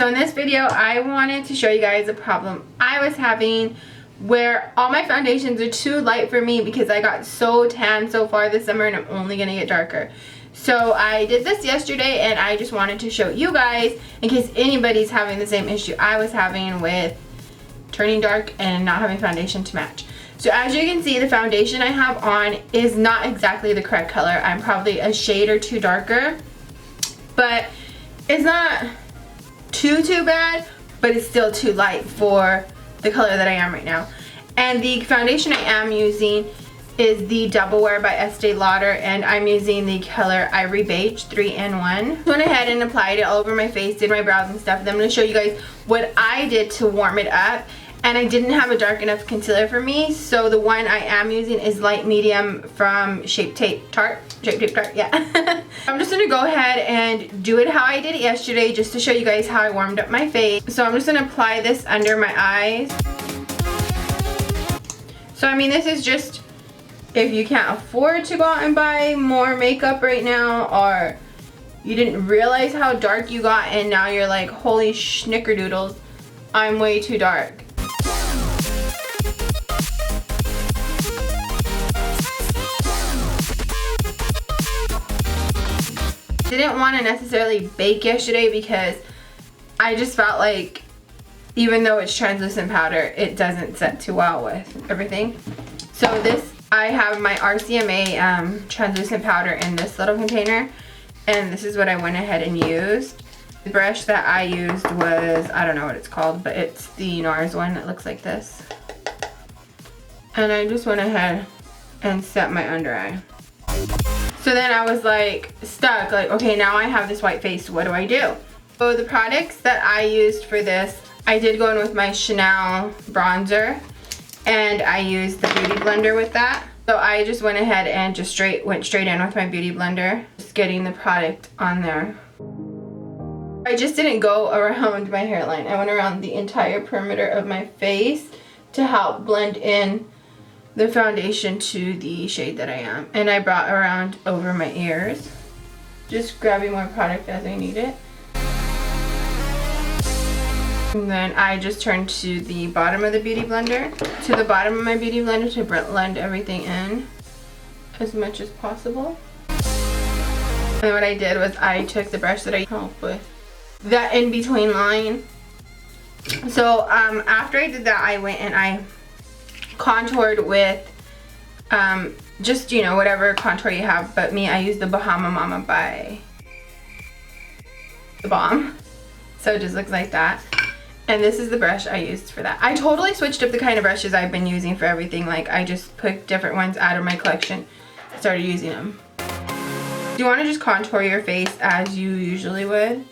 So in this video, I wanted to show you guys a problem I was having where all my foundations are too light for me because I got so tan so far this summer and I'm only going to get darker. So I did this yesterday and I just wanted to show you guys in case anybody's having the same issue I was having with turning dark and not having foundation to match. So as you can see, the foundation I have on is not exactly the correct color. I'm probably a shade or two darker, but it's not too bad, but it's still too light for the color that I am right now. And the foundation I am using is the Double Wear by Estee Lauder, and I'm using the color Ivory Beige 3-in-1. Went ahead and applied it all over my face, did my brows and stuff. Then I'm going to show you guys what I did to warm it up. And I didn't have a dark enough concealer for me, so the one I am using is light medium from Shape Tape Tarte, yeah. I'm just gonna go ahead and do it how I did it yesterday just to show you guys how I warmed up my face. So I'm just gonna apply this under my eyes. So I mean, this is just if you can't afford to go out and buy more makeup right now, or you didn't realize how dark you got and now you're like, holy schnickerdoodles, I'm way too dark. Didn't want to necessarily bake yesterday because I just felt like even though it's translucent powder, it doesn't set too well with everything. So this, I have my RCMA translucent powder in this little container, and this is what I went ahead and used. The brush that I used was, I don't know what it's called, but it's the NARS one that looks like this. And I just went ahead and set my under eye. So then I was like stuck, like, okay, now I have this white face, what do I do? So the products that I used for this, I did go in with my Chanel bronzer, and I used the Beauty Blender with that. So I just went ahead and just went straight in with my Beauty Blender, just getting the product on there. I just didn't go around my hairline. I went around the entire perimeter of my face to help blend in the foundation to the shade that I am. And I brought around over my ears, just grabbing more product as I need it. And then I just turned to the bottom of the Beauty Blender, to the bottom of my Beauty Blender to blend everything in as much as possible. And what I did was I took the brush that I helped with that in between line. So after I did that, I went and I contoured with just, you know, whatever contour you have, but me, I used the Bahama Mama by The Balm. So it just looks like that. And this is the brush I used for that. I totally switched up the kind of brushes I've been using for everything. Like, I just picked different ones out of my collection, started using them. You want to just contour your face as you usually would.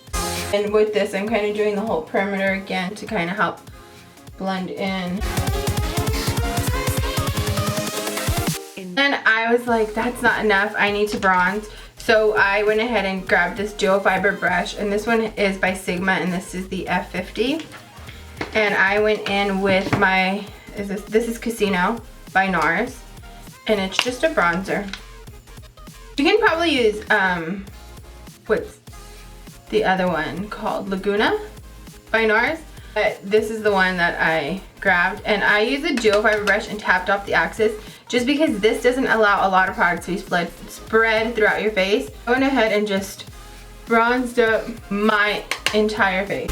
And with this, I'm kind of doing the whole perimeter again to kind of help blend in. Then I was like, that's not enough, I need to bronze. So I went ahead and grabbed this dual fiber brush, and this one is by Sigma, and this is the F50. And I went in with my, this is Casino by NARS, and it's just a bronzer. You can probably use, what's the other one called? Laguna by NARS. But this is the one that I grabbed, and I used a dual fiber brush and tapped off the axis just because this doesn't allow a lot of product to be spread throughout your face. I went ahead and just bronzed up my entire face.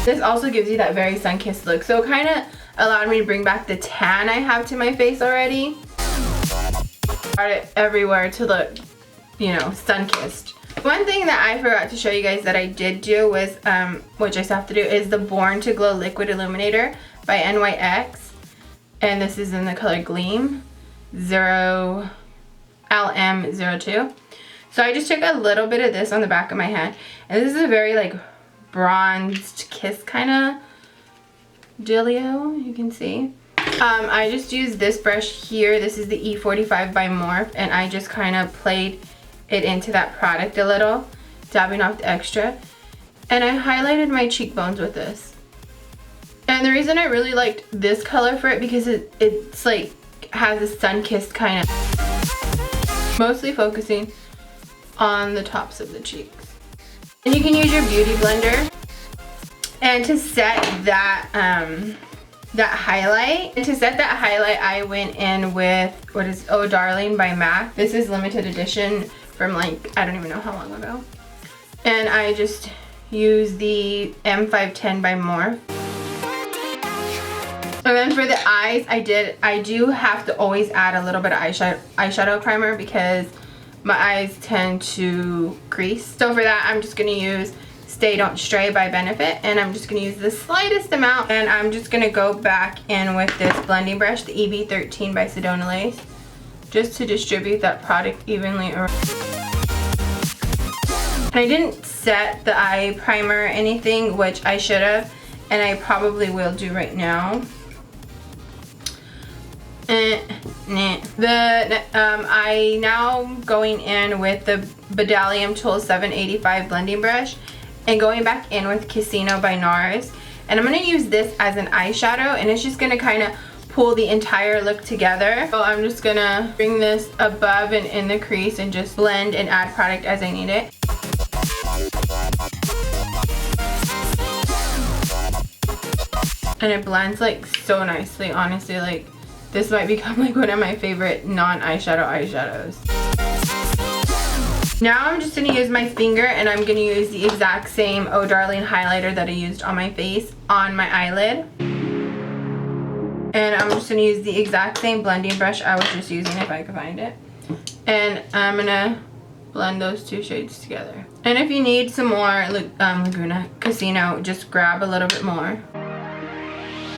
This also gives you that very sun-kissed look, so it kind of allowed me to bring back the tan I have to my face already. Brought it everywhere to look, you know, sun-kissed. One thing that I forgot to show you guys that I did do was, which I still have to do, is the Born to Glow Liquid Illuminator by NYX. And this is in the color Gleam 0LM02. So I just took a little bit of this on the back of my hand. And this is a very like bronzed kiss kind of dealio, you can see. I just used this brush here. This is the E45 by Morphe. And I just kind of played it into that product a little, dabbing off the extra, and I highlighted my cheekbones with this. And the reason I really liked this color for it because it's like has a sun-kissed kind of, mostly focusing on the tops of the cheeks. And you can use your Beauty Blender And to set that highlight, I went in with, what is Oh Darling by MAC. This is limited edition from like, I don't even know how long ago. And I just use the M510 by Morphe. And then for the eyes, I do have to always add a little bit of eyeshadow primer because my eyes tend to crease. So for that, I'm just gonna use Stay Don't Stray by Benefit, and I'm just gonna use the slightest amount, and I'm just gonna go back in with this blending brush, the EB13 by Sedona Lace, just to distribute that product evenly around. And I didn't set the eye primer or anything, which I should have, and I probably will do right now. I now going in with the Bdellium Tool 785 blending brush and going back in with Casino by NARS, and I'm going to use this as an eyeshadow, and it's just going to kind of pull the entire look together. So I'm just going to bring this above and in the crease and just blend and add product as I need it. And it blends like so nicely, honestly. Like, this might become like one of my favorite non-eyeshadow eyeshadows. Now I'm just going to use my finger, and I'm going to use the exact same Oh Darling highlighter that I used on my face on my eyelid. And I'm just going to use the exact same blending brush I was just using, if I could find it. And I'm going to blend those two shades together. And if you need some more Laguna Casino, just grab a little bit more.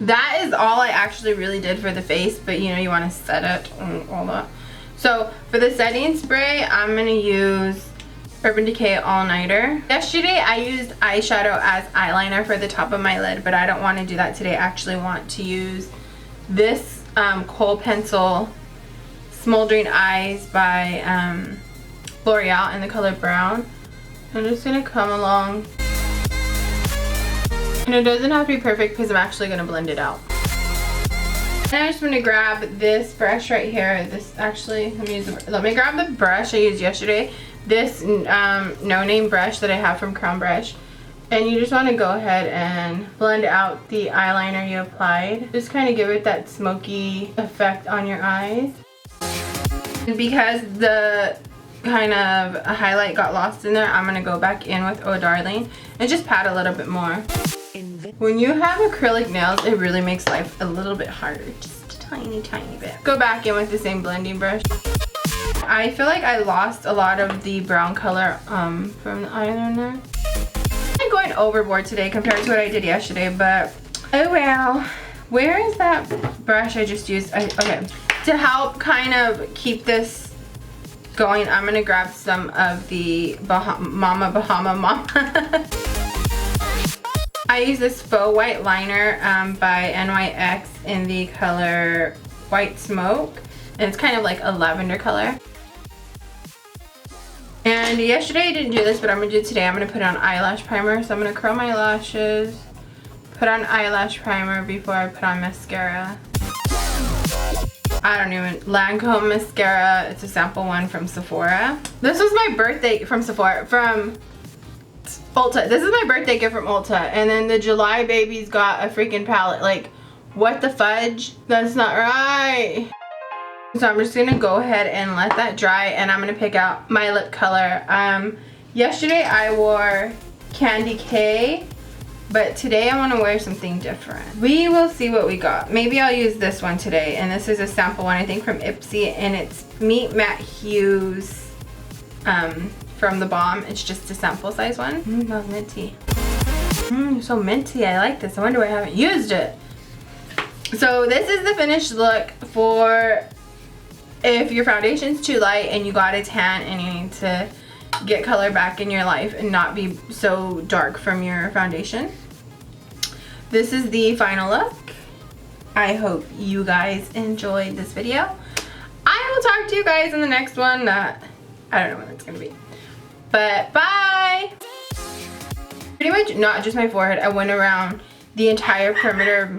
That is all I actually really did for the face, but you know, you want to set it and all that. So for the setting spray, I'm going to use Urban Decay All Nighter. Yesterday I used eyeshadow as eyeliner for the top of my lid, but I don't want to do that today. I actually want to use this Kohl Pencil Smoldering Eyes by L'Oreal in the color brown. I'm just going to come along. And it doesn't have to be perfect because I'm actually going to blend it out. And I'm just going to grab this brush right here. This actually, let me grab the brush I used yesterday. This No Name brush that I have from Crown Brush. And you just want to go ahead and blend out the eyeliner you applied. Just kind of give it that smoky effect on your eyes. And because the kind of a highlight got lost in there, I'm going to go back in with Oh Darling and just pat a little bit more. When you have acrylic nails, it really makes life a little bit harder, just a tiny bit. Go back in with the same blending brush. I feel like I lost a lot of the brown color from the eyeliner. I'm going overboard today compared to what I did yesterday, but oh well. Where is that brush I just used? Okay, to help kind of keep this going, I'm gonna grab some of the Bahama. I use this faux white liner by NYX in the color White Smoke, and it's kind of like a lavender color. And yesterday I didn't do this, but I'm gonna do it today. I'm gonna put on eyelash primer. So I'm gonna curl my lashes, put on eyelash primer before I put on mascara. Lancome mascara. It's a sample one from Sephora. This was my birthday from Ulta. This is my birthday gift from Ulta, and then the July babies got a freaking palette. Like, what the fudge? That's not right. So I'm just gonna go ahead and let that dry, and I'm gonna pick out my lip color. Yesterday I wore Candy K, but today I want to wear something different. We will see what we got. Maybe I'll use this one today, and this is a sample one I think from Ipsy, and it's Meet Matte Hues from the Balm. It's just a sample size one. Smells minty. So minty. I like this. I wonder why I haven't used it. So this is the finished look for if your foundation's too light and you got a tan and you need to get color back in your life and not be so dark from your foundation. This is the final look. I hope you guys enjoyed this video. I will talk to you guys in the next one. I don't know when it's gonna be. But bye! Pretty much not just my forehead. I went around the entire perimeter